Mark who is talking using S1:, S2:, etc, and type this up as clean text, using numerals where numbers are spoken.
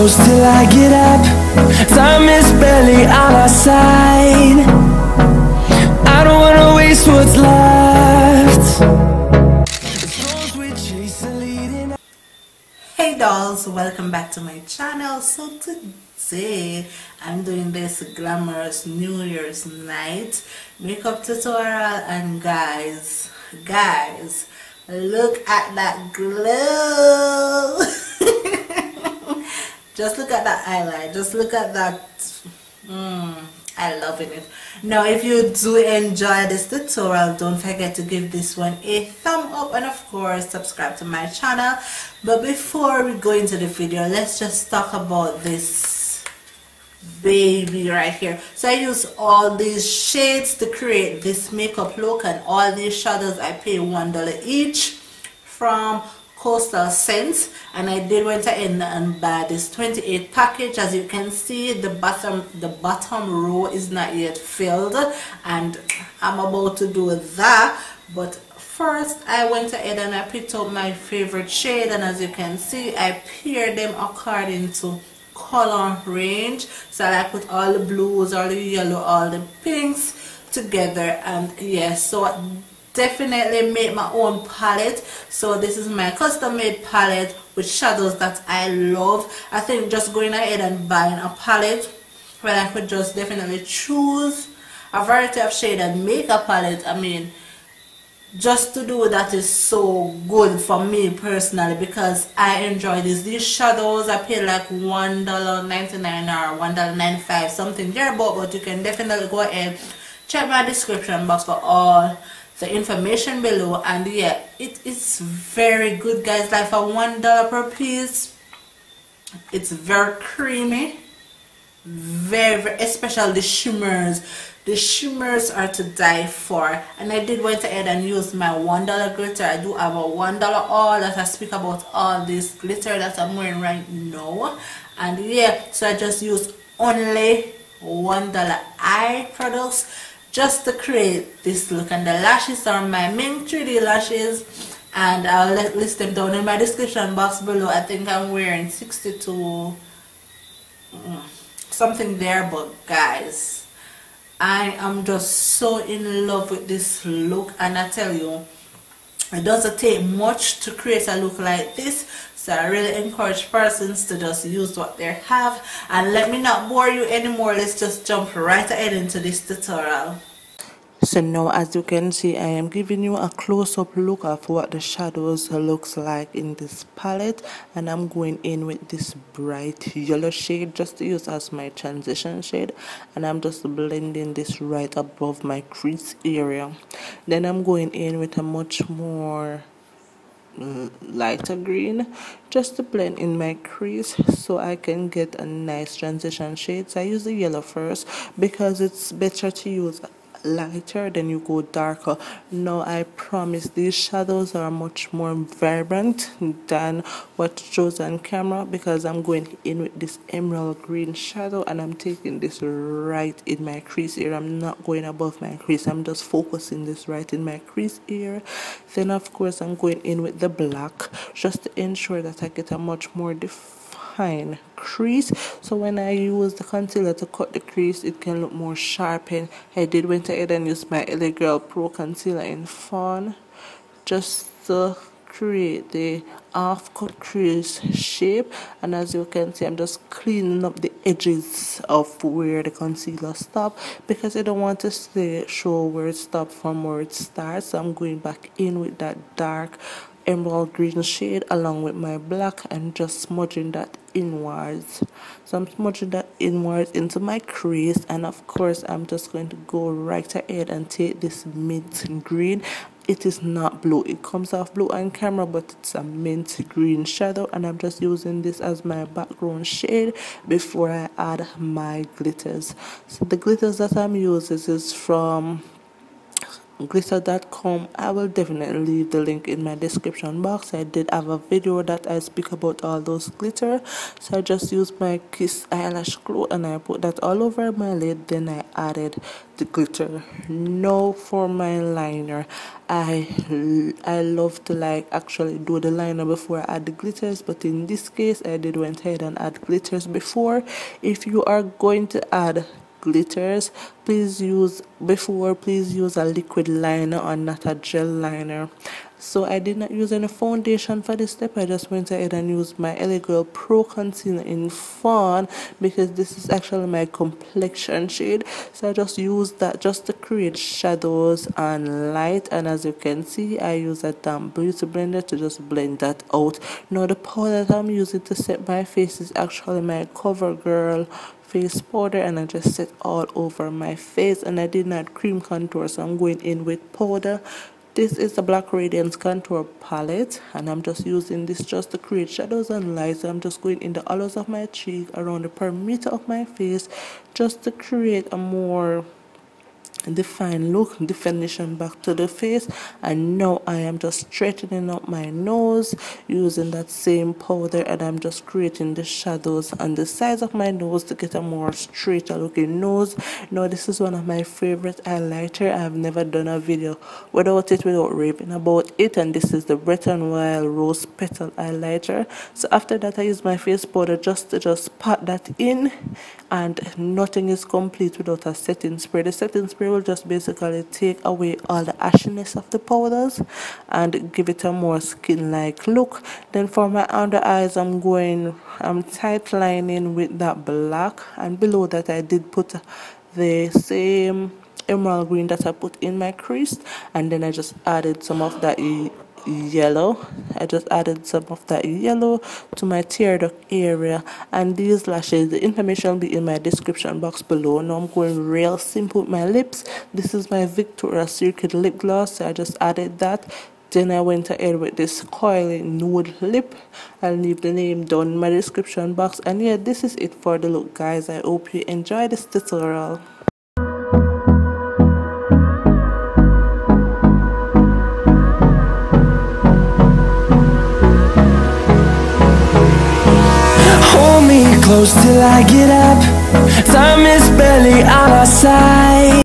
S1: close till I get up. Time is barely on our side. I don't wanna waste what's left.
S2: Hey dolls, welcome back to my channel. So today I'm doing this glamorous New Year's night makeup tutorial, and guys, look at that glow. Just look at that highlight, just look at that. I love it. Now if you do enjoy this tutorial, don't forget to give this one a thumb up and of course subscribe to my channel. But before we go into the video, let's just talk about this baby right here. So I use all these shades to create this makeup look, and all these shadows I pay $1 each from Coastal Scents, and I did went ahead and buy this 28 package. As you can see, the bottom row is not yet filled, and I'm about to do that. But first I went ahead and I picked out my favorite shade, and as you can see, I paired them according to color range. So I put all the blues, all the yellow, all the pinks together, and yes, so definitely made my own palette. So this is my custom made palette with shadows that I love. I think just going ahead and buying a palette where I could just definitely choose a variety of shade and make a palette, I mean, just to do that is so good for me personally, because I enjoy these shadows. I paid like $1.99 or $1.95 something there, but you can definitely go ahead, check my description box for all the information below. And yeah, it is very good, guys. Like for $1 per piece, it's very creamy, very especially the shimmers are to die for. And I did went ahead and use my $1 glitter. I do have a $1 all that I speak about, all this glitter that I'm wearing right now. And yeah, so I just use only $1 eye products just to create this look. And the lashes are my main 3D lashes, and I'll list them down in my description box below. I think I'm wearing 62 something there, but guys, I am just so in love with this look, and I tell you, it doesn't take much to create a look like this. So I really encourage persons to just use what they have. And let me not bore you anymore, let's just jump right ahead into this tutorial. So now, as you can see, I am giving you a close-up look of what the shadows looks like in this palette, and I'm going in with this bright yellow shade just to use as my transition shade, and I'm just blending this right above my crease area. Then I'm going in with a much more lighter green just to blend in my crease so I can get a nice transition shade. So I use the yellow first because it's better to use lighter than you go darker. Now I promise these shadows are much more vibrant than what shows on camera, because I'm going in with this emerald green shadow and I'm taking this right in my crease area. I'm not going above my crease, I'm just focusing this right in my crease area. Then of course I'm going in with the black just to ensure that I get a much more defined crease. So when I use the concealer to cut the crease, it can look more sharpened. I did went ahead and use my L.A Girl Pro Concealer in Fawn just to create the half cut crease shape. And as you can see, I'm just cleaning up the edges of where the concealer stopped, because I don't want to show where it stopped from where it starts. So I'm going back in with that dark emerald green shade along with my black and just smudging that inwards. So I'm smudging that inwards into my crease, and of course I'm just going to go right ahead and take this mint green. It is not blue, it comes off blue on camera, but it's a mint green shadow, and I'm just using this as my background shade before I add my glitters. So the glitters that I'm using is from
S3: glitter.com. I will definitely leave the link in my description box. I did have a video that I speak about all those glitter, so I just used my Kiss eyelash glue and I put that all over my lid. Then I added the glitter. Now for my liner, I love to like actually do the liner before I add the glitters, but in this case I did went ahead and add glitters before. If you are going to add glitters, please use a liquid liner or not a gel liner. So I did not use any foundation for this step. I just went ahead and used my L.A Girl Pro Concealer in Fawn because this is actually my complexion shade. So I just used that just to create shadows and light, and as you can see I use a damp beauty blender to just blend that out. Now the powder that I'm using to set my face is actually my Covergirl face powder, and I just set all over my face, and I did not cream contour, so I'm going in with powder. This is the Black Radiance contour palette, and I'm just using this just to create shadows and lights. So I'm just going in the hollows of my cheek, around the perimeter of my face, just to create a more defined look, definition back to the face. And now I am just straightening up my nose using that same powder, and I'm just creating the shadows on the sides of my nose to get a more straighter looking nose. Now this is one of my favorite highlighter. I've never done a video without raving about it, and this is the Wet n Wild Rose Petal highlighter. So after that I use my face powder just to pat that in, and nothing is complete without a setting spray. The setting spray will just basically take away all the ashiness of the powders and give it a more skin-like look. Then for my under eyes, I'm tight lining with that black, and below that I did put the same emerald green that I put in my crease, and then I just added some of that yellow. I just added some of that yellow to my tear duct area. And these lashes, the information will be in my description box below. Now I'm going real simple with my lips. This is my Victoria's Secret lip gloss, so I just added that. Then I went ahead with this coily nude lip. I'll leave the name down in my description box. And yeah, this is it for the look, guys. I hope you enjoy this tutorial.
S1: Hold me close till I get up. Time is barely on our side.